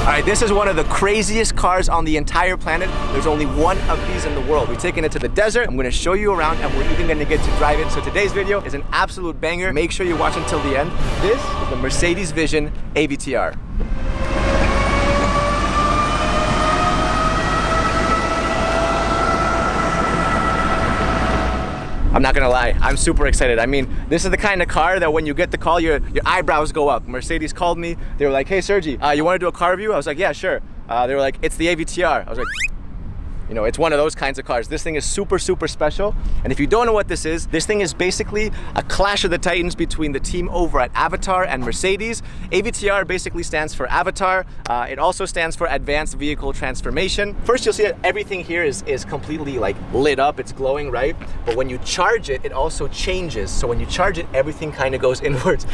All right, this is one of the craziest cars on the entire planet. There's only one of these in the world. We're taking it to the desert. I'm gonna show you around and we're even gonna get to drive it. So today's video is an absolute banger. Make sure you watch until the end. This is the Mercedes Vision AVTR. I'm not gonna lie, I'm super excited. I mean, this is the kind of car that when you get the call, your eyebrows go up. Mercedes called me. They were like, hey Sergi, you wanna do a car review? I was like, yeah, sure. They were like, it's the AVTR. I was like, you know, it's one of those kinds of cars. This thing is super, super special. And if you don't know what this thing is basically a clash of the titans between the team over at AVTR and Mercedes. AVTR basically stands for Avatar. It also stands for Advanced Vehicle Transformation. First, you'll see that everything here is completely like lit up, it's glowing, right? But when you charge it, it also changes. So when you charge it, everything kind of goes inwards.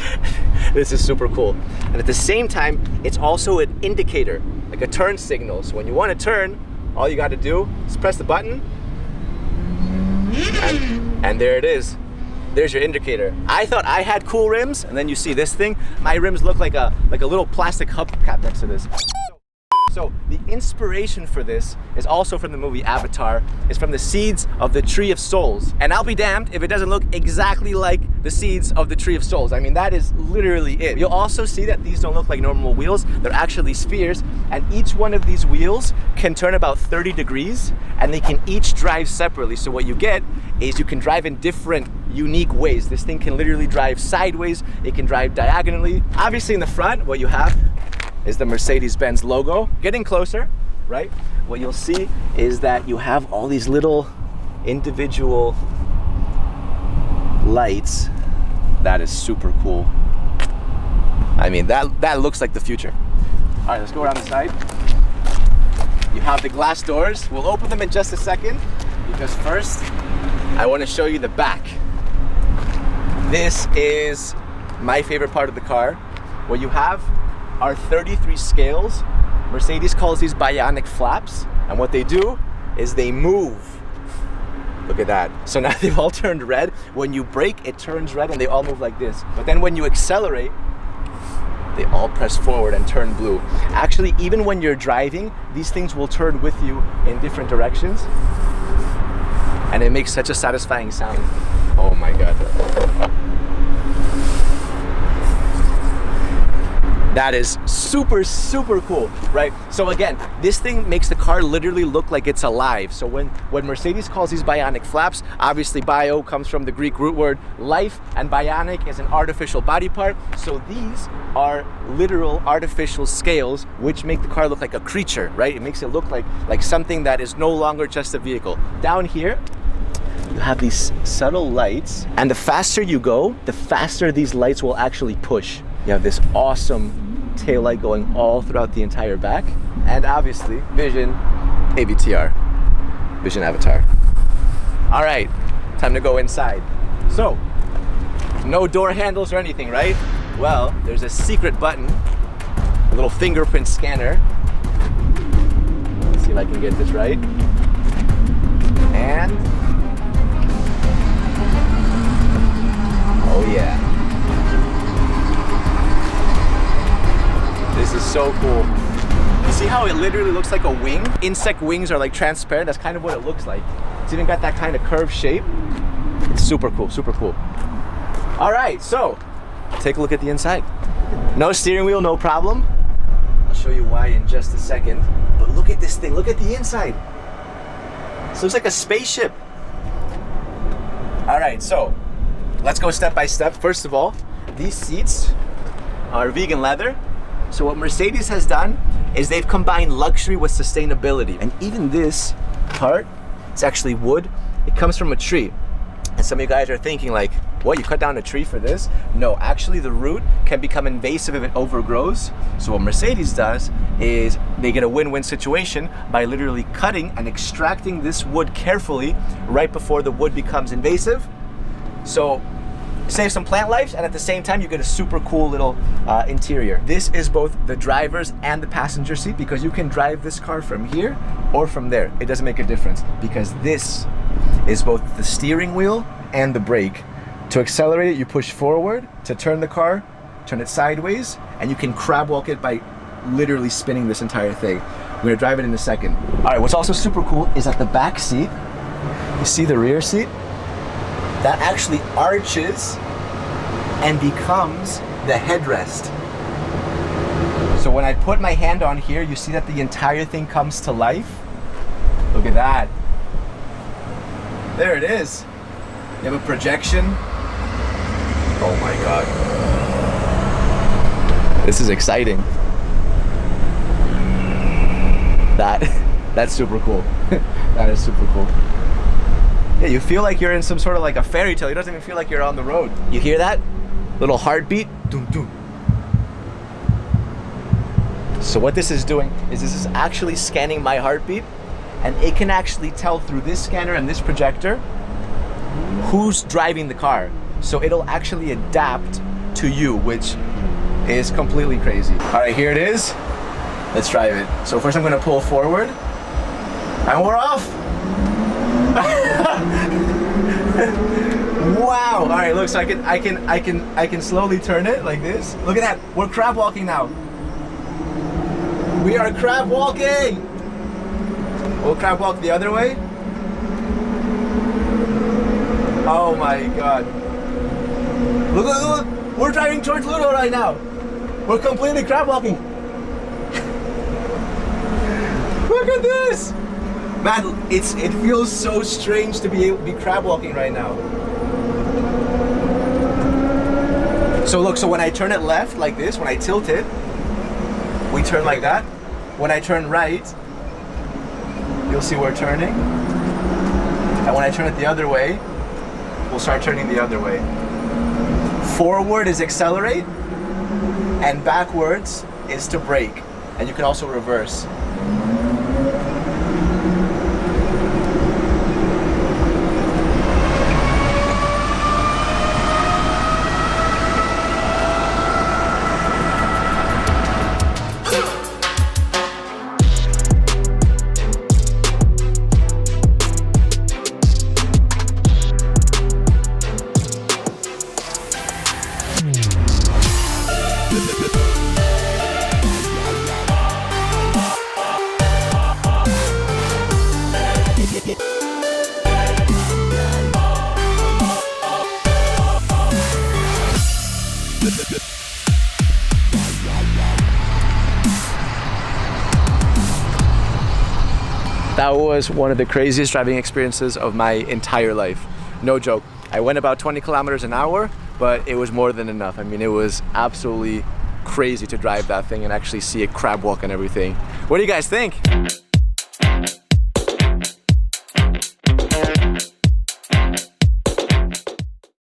This is super cool. And at the same time, it's also an indicator, like a turn signal. So when you want to turn, all you got to do is press the button and there it is. There's your indicator. I thought I had cool rims, and then you see this thing. My rims look like a little plastic hubcap next to this. So the inspiration for this is also from the movie Avatar. It's from the seeds of the Tree of Souls. And I'll be damned if it doesn't look exactly like the seeds of the Tree of Souls. I mean, that is literally it. You'll also see that these don't look like normal wheels. They're actually spheres. And each one of these wheels can turn about 30 degrees and they can each drive separately. So what you get is you can drive in different unique ways. This thing can literally drive sideways. It can drive diagonally. Obviously in the front, what you have is the Mercedes-Benz logo. Getting closer, right? What you'll see is that you have all these little individual lights. That is super cool. I mean, that looks like the future. All right, let's go around the side. You have the glass doors. We'll open them in just a second because first, I want to show you the back. This is my favorite part of the car. What you have are 33 scales. Mercedes calls these bionic flaps, and what they do is they move. Look at that. So now they've all turned red. When you brake, it turns red and they all move like this. But then when you accelerate, they all press forward and turn blue. Actually, even when you're driving, these things will turn with you in different directions. And it makes such a satisfying sound. Oh my God. That is super, super cool, right? So again, this thing makes the car literally look like it's alive. So when Mercedes calls these bionic flaps, obviously bio comes from the Greek root word life, and bionic is an artificial body part. So these are literal artificial scales, which make the car look like a creature, right? It makes it look like something that is no longer just a vehicle. Down here, you have these subtle lights, and the faster you go, the faster these lights will actually push. You have this awesome taillight going all throughout the entire back. And obviously, Vision AVTR, Vision Avatar. All right, time to go inside. So, no door handles or anything, right? Well, there's a secret button, a little fingerprint scanner. Let's see if I can get this right. And, oh yeah. This is so cool. You see how it literally looks like a wing? Insect wings are like transparent. That's kind of what it looks like. It's even got that kind of curved shape. It's super cool, super cool. All right, so take a look at the inside. No steering wheel, no problem. I'll show you why in just a second. But look at this thing, look at the inside. This looks like a spaceship. All right, so let's go step by step. First of all, these seats are vegan leather. So what Mercedes has done is they've combined luxury with sustainability. And even this part, it's actually wood. It comes from a tree. And some of you guys are thinking like, what, you cut down a tree for this? No, actually the root can become invasive if it overgrows. So what Mercedes does is they get a win-win situation by literally cutting and extracting this wood carefully right before the wood becomes invasive. So save some plant lives, and at the same time you get a super cool little interior. This is both the driver's and the passenger seat because you can drive this car from here or from there. It doesn't make a difference because this is both the steering wheel and the brake. To accelerate it, you push forward. To turn the car, turn it sideways, and you can crab walk it by literally spinning this entire thing. I'm gonna drive it in a second. All right, what's also super cool is that the back seat, you see the rear seat? That actually arches and becomes the headrest. So when I put my hand on here, you see that the entire thing comes to life. Look at that. There it is. You have a projection. Oh my God. This is exciting. That's super cool. That is super cool. Yeah, you feel like you're in some sort of like a fairy tale. It doesn't even feel like you're on the road. You hear that? Little heartbeat. Doom, doom. So what this is doing is this is actually scanning my heartbeat, and it can actually tell through this scanner and this projector who's driving the car. So it'll actually adapt to you, which is completely crazy. All right, here it is. Let's drive it. So first I'm gonna pull forward, and we're off. Wow. All right, look, so I can slowly turn it like this. Look at that. We're crab walking now. We are crab walking. We'll crab walk the other way. Oh my God. Look, look, look. We're driving towards Ludo right now. We're completely crab walking. Look at this. Man, it feels so strange to be crab walking right now. So look, so when I turn it left like this, when I tilt it, we turn like that. When I turn right, you'll see we're turning. And when I turn it the other way, we'll start turning the other way. Forward is accelerate, and backwards is to brake. And you can also reverse. That was one of the craziest driving experiences of my entire life. No joke. I went about 20 kilometers an hour, but it was more than enough. I mean, it was absolutely crazy to drive that thing and actually see it crab walk and everything. What do you guys think?